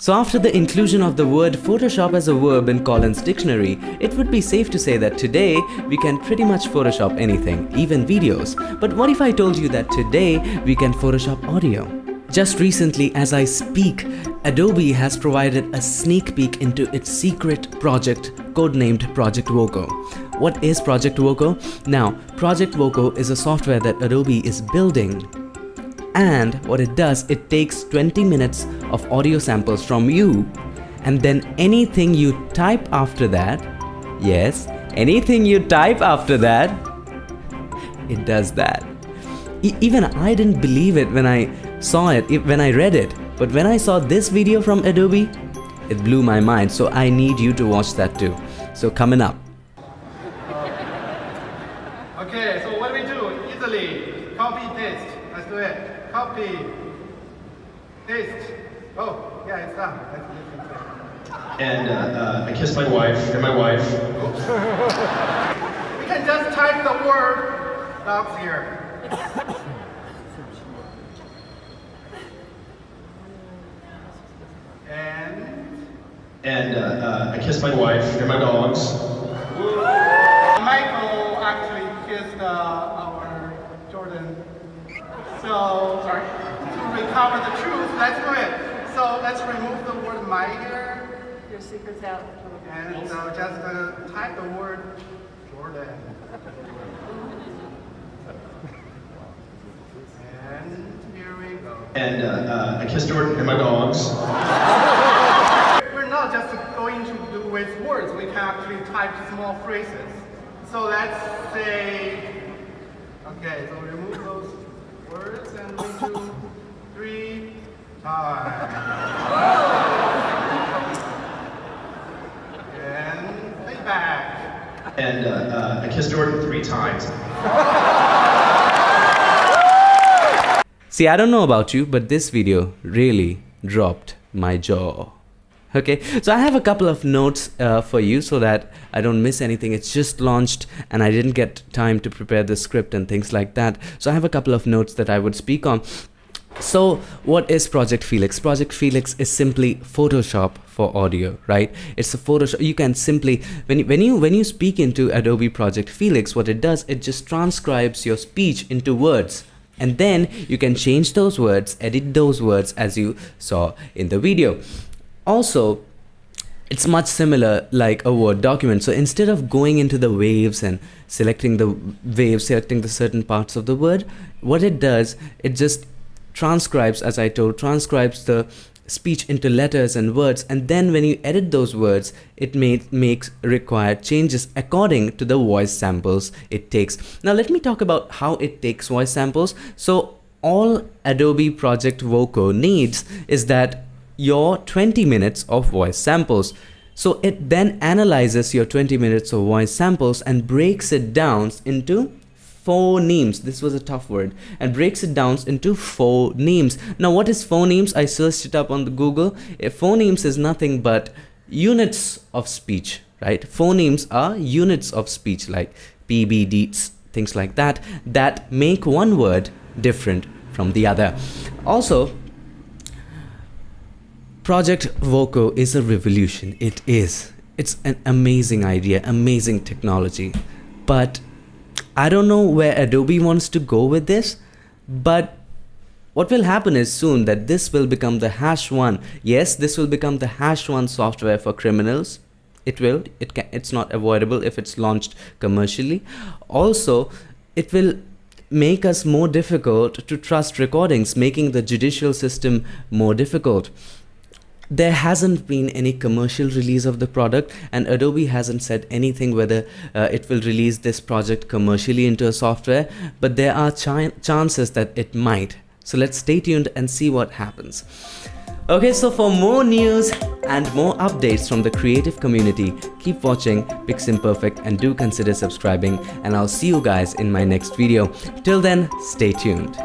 So after the inclusion of the word Photoshop as a verb in Collins Dictionary, it would be safe to say that today we can pretty much Photoshop anything, even videos. But what if I told you that today we can Photoshop audio? Just recently, as I speak, Adobe has provided a sneak peek into its secret project codenamed Project VoCo. What is Project VoCo? Now, Project VoCo is a software that Adobe is building. And what it does, it takes 20 minutes of audio samples from you, and then anything you type after that, yes, anything you type after that, it does that. Even I didn't believe it when I saw it, when I read it, but when I saw this video from Adobe, it blew my mind. So I need you to watch that too. So coming up. Okay, so what do we do? Easily copy, paste. Let's do it. Copy, paste. Oh, yeah, it's done. And I kissed my wife and my wife. We can just type the word dogs here. And I kissed my wife and my dogs. Michael actually kissed our Jordan. So, sorry, to recover the truth, let's do it. So let's remove the word my here. Your secret's out. And just type the word Jordan. And here we go. And I kissed Jordan and my dogs. We're not just going to do with words, we can actually type small phrases. So let's say, okay, so remove those words and we do 3 times. And play back. And I kissed Jordan 3 times. See, I don't know about you, but this video really dropped my jaw. Okay, so I have a couple of notes for you so that I don't miss anything. It's just launched and I didn't get time to prepare the script and things like that. So I have a couple of notes that I would speak on. So what is Project Felix? Project Felix is simply Photoshop for audio, right? It's a Photoshop. You can simply, when you speak into Adobe Project Felix, what it does, it just transcribes your speech into words. And then you can change those words, edit those words as you saw in the video. Also, it's much similar like a Word document. So instead of going into the waves and selecting the waves, selecting the certain parts of the word, what it does, it just transcribes, as I told, transcribes the speech into letters and words. And then when you edit those words, it makes required changes according to the voice samples it takes. Now let me talk about how it takes voice samples. So all Adobe Project VoCo needs is that your 20 minutes of voice samples. So it then analyzes your 20 minutes of voice samples and breaks it down into phonemes. This was a tough word. And breaks it down into phonemes. Now what is phonemes? I searched it up on the Google. Phonemes is nothing but units of speech, right? Phonemes are units of speech like PBDs, things like that, that make one word different from the other. Also, Project VoCo is a revolution. It is. It's an amazing idea, amazing technology. But I don't know where Adobe wants to go with this. But what will happen is soon that this will become the #1. Yes, this will become the #1 software for criminals. It will. It's not avoidable if it's launched commercially. Also, it will make us more difficult to trust recordings, making the judicial system more difficult. There hasn't been any commercial release of the product, and Adobe hasn't said anything whether it will release this project commercially into a software, but there are chances that it might. So let's stay tuned and see what happens. Okay, so for more news and more updates from the creative community, keep watching Piximperfect and do consider subscribing, and I'll see you guys in my next video. Till then, stay tuned.